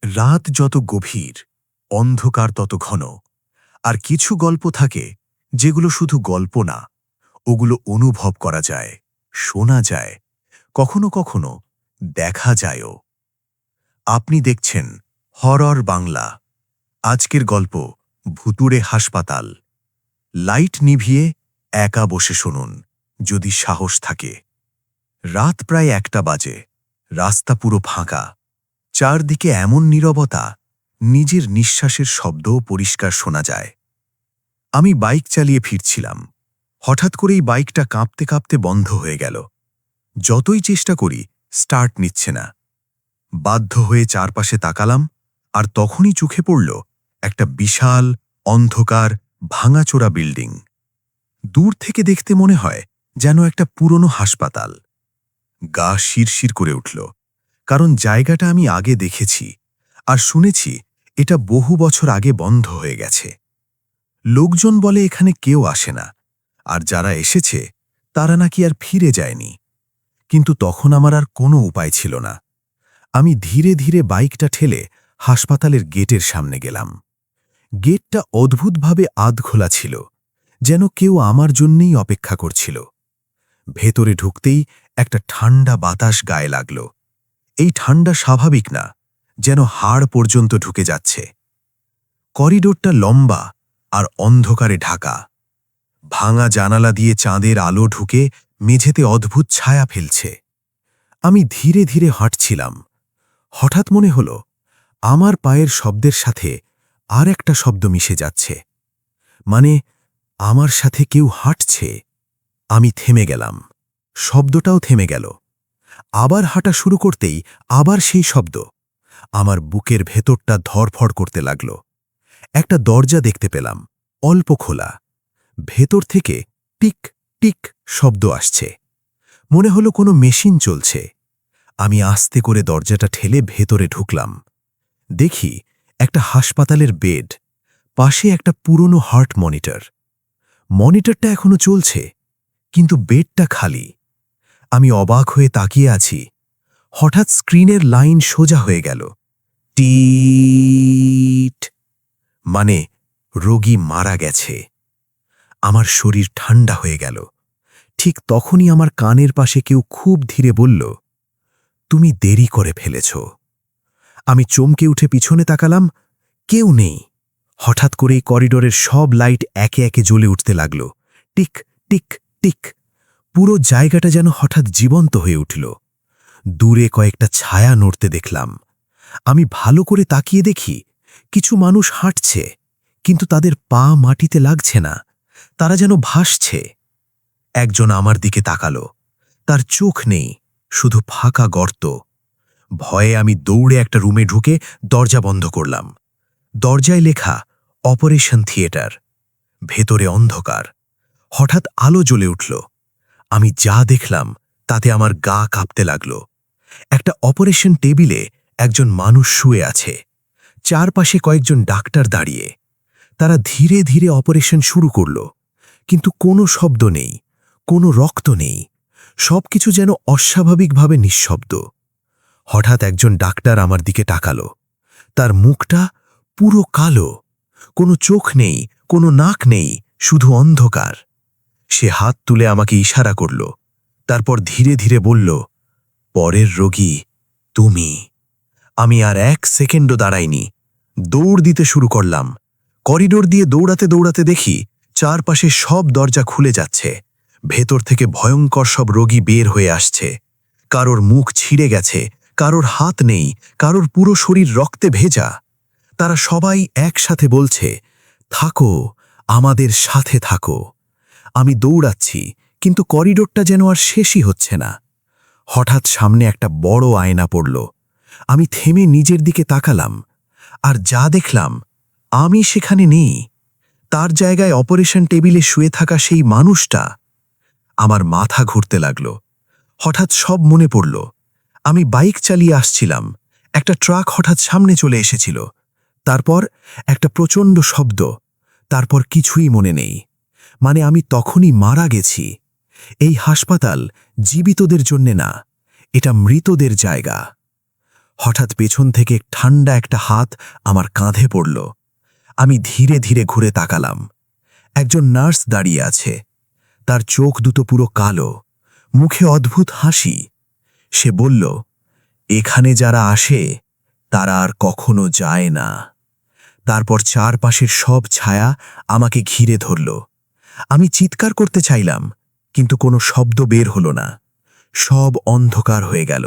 রাত যত গভীর, অন্ধকার তত ঘন। আর কিছু গল্প থাকে যেগুলো শুধু গল্প না, ওগুলো অনুভব করা যায়, শোনা যায়, কখনো কখনো দেখা যায়ও। আপনি দেখছেন হরর বাংলা। আজকের গল্প ভুতুড়ে হাসপাতাল। লাইট নিভিয়ে একা বসে শুনুন, যদি সাহস থাকে। রাত প্রায় 1টা বাজে। রাস্তা পুরো ফাঁকা। চারদিকে এমন নীরবতা, নিজের নিঃশ্বাসের শব্দও পরিষ্কার শোনা যায়। আমি বাইক চালিয়ে ফিরছিলাম। হঠাৎ করেই বাইকটা কাঁপতে কাঁপতে বন্ধ হয়ে গেল। যতই চেষ্টা করি, স্টার্ট নিচ্ছে না। বাধ্য হয়ে চারপাশে তাকালাম, আর তখনই চোখে পড়ল একটা বিশাল, অন্ধকার, ভাঙাচোরা বিল্ডিং। দূর থেকে দেখতে মনে হয় যেন একটা পুরনো হাসপাতাল। গা শিরশির করে উঠল, কারণ জায়গাটা আমি আগে দেখেছি আর শুনেছি এটা বহু বছর আগে বন্ধ হয়ে গেছে। লোকজন বলে এখানে কেউ আসে না, আর যারা এসেছে তারা নাকি আর ফিরে যায়নি। কিন্তু তখন আমার আর কোনো উপায় ছিল না। আমি ধীরে ধীরে বাইকটা ঠেলে হাসপাতালের গেটের সামনে গেলাম। গেটটা অদ্ভুতভাবে আধখোলা ছিল, যেন কেউ আমার জন্যেই অপেক্ষা করছিল। ভেতরে ঢুকতেই একটা ঠান্ডা বাতাস গায়ে লাগল। এই ঠান্ডা স্বাভাবিক না, যেন হাড় পর্যন্ত ঢুকে যাচ্ছে। করিডোরটা লম্বা আর অন্ধকারে ঢাকা। ভাঙা জানালা দিয়ে চাঁদের আলো ঢুকে মেঝেতে অদ্ভুত ছায়া ফেলছে। আমি ধীরে ধীরে হাঁটছিলাম। হঠাৎ মনে হল আমার পায়ের শব্দের সাথে আর একটা শব্দ মিশে যাচ্ছে, মানে আমার সাথে কেউ হাঁটছে। আমি থেমে গেলাম। শব্দটাও থেমে গেল। আবার হাঁটা শুরু করতেই আবার সেই শব্দ। আমার বুকের ভেতরটা ধড়ফড় করতে লাগল। একটা দরজা দেখতে পেলাম, অল্প খোলা। ভেতর থেকে টিক টিক শব্দ আসছে। মনে হলো কোনো মেশিন চলছে। আমি আস্তে করে দরজাটা ঠেলে ভেতরে ঢুকলাম। দেখি একটা হাসপাতালের বেড, পাশে একটা পুরনো হার্ট মনিটর। মনিটরটা এখনো চলছে, কিন্তু বেডটা খালি। আমি অবাক হয়ে তাকিয়ে আছি। হঠাৎ স্ক্রিনের লাইন সোজা হয়ে গেল। টিট, মানে রোগী মারা গেছে। আমার শরীর ঠান্ডা হয়ে গেল। ঠিক তখনই আমার কানের পাশে কেউ খুব ধীরে বলল, তুমি দেরি করে ফেলেছ। আমি চমকে উঠে পিছনে তাকালাম, কেউ নেই। হঠাৎ করেই করিডোরের সব লাইট একে একে জ্বলে উঠতে লাগল। Tick tick tick. পুরো জায়গাটা যেন হঠাৎ জীবন্ত হয়ে উঠল। দূরে কয়েকটা ছায়া নড়তে দেখলাম। আমি ভালো করে তাকিয়ে দেখি কিছু মানুষ হাঁটছে, কিন্তু তাদের পা মাটিতে লাগছে না। তারা যেন ভাসছে। একজন আমার দিকে তাকালো। তার চোখ নেই, শুধু ফাঁকা গর্ত। ভয়ে আমি দৌড়ে একটা রুমে ঢুকে দরজা বন্ধ করলাম। দরজায় লেখা অপারেশন থিয়েটার। ভেতরে অন্ধকার। হঠাৎ আলো জ্বলে উঠল। আমি যা দেখলাম তাতে আমার গা কাঁপতে লাগল। একটা অপারেশন টেবিলে একজন মানুষ শুয়ে আছে। চারপাশে কয়েকজন ডাক্তার দাঁড়িয়ে। তারা ধীরে ধীরে অপারেশন শুরু করল, কিন্তু কোনো শব্দ নেই, কোনো রক্ত নেই। সবকিছু যেন অস্বাভাবিকভাবে নিঃশব্দ। হঠাৎ একজন ডাক্তার আমার দিকে তাকালো। তার মুখটা পুরো কালো। কোনো চোখ নেই, কোনো নাক নেই, শুধু অন্ধকার। সে হাত তুলে আমাকে ইশারা করল। তারপর ধীরে ধীরে বলল, পরের রোগী তুমি। আমি আর 1 সেকেন্ডও দাঁড়াইনি। দৌড় দিতে শুরু করলাম। করিডোর দিয়ে দৌড়াতে দৌড়াতে দেখি চারপাশে সব দরজা খুলে যাচ্ছে। ভেতর থেকে ভয়ঙ্কর সব রোগী বের হয়ে আসছে। কারোর মুখ ছিঁড়ে গেছে, কারোর হাত নেই, কারোর পুরো শরীর রক্তে ভেজা। তারা সবাই একসাথে বলছে, থাকো, আমাদের সাথে থাকো। আমি দৌড়াচ্ছি, কিন্তু করিডোরটা যেন আর শেষই হচ্ছে না। হঠাৎ সামনে একটা বড় আয়না পড়ল। আমি থেমে নিজের দিকে তাকালাম, আর যা দেখলাম, আমি সেখানে নেই। তার জায়গায় অপারেশন টেবিলে শুয়ে থাকা সেই মানুষটা। আমার মাথা ঘুরতে লাগল। হঠাৎ সব মনে পড়ল। আমি বাইক চালিয়ে আসছিলাম। একটা ট্রাক হঠাৎ সামনে চলে এসেছিল। তারপর একটা প্রচণ্ড শব্দ। তারপর কিছুই মনে নেই। মানে আমি তখনই মারা গেছি। এই হাসপাতাল জীবিতদের জন্যে না, এটা মৃতদের জায়গা। হঠাৎ পেছন থেকে ঠান্ডা একটা হাত আমার কাঁধে পড়ল। আমি ধীরে ধীরে ঘুরে তাকালাম। একজন নার্স দাঁড়িয়ে আছে। তার চোখ দুটো পুরো কালো, মুখে অদ্ভুত হাসি। সে বলল, এখানে যারা আসে তারা আর কখনো যায় না। তারপর চারপাশের সব ছায়া আমাকে ঘিরে ধরল। আমি চিৎকার করতে চাইলাম, কিন্তু কোনো শব্দ বের হলো না। সব অন্ধকার হয়ে গেল।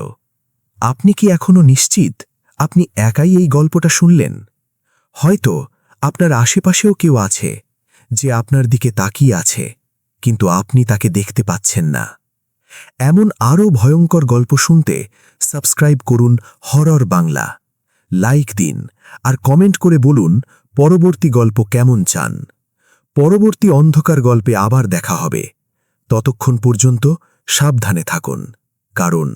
আপনি কি এখনো নিশ্চিত আপনি একাই এই গল্পটা শুনলেন? হয়তো আপনার আশেপাশেও কেউ আছে যে আপনার দিকে তাকিয়ে আছে, কিন্তু আপনি তাকে দেখতে পাচ্ছেন না। এমন আরও ভয়ঙ্কর গল্প শুনতে সাবস্ক্রাইব করুন হরর বাংলা। লাইক দিন আর কমেন্ট করে বলুন পরবর্তী গল্প কেমন চান। পরবর্তী অন্ধকার গল্পে আবার দেখা হবে। ততক্ষণ পর্যন্ত সাবধানে থাকুন, কারণ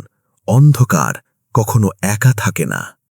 অন্ধকার কখনো একা থাকে না।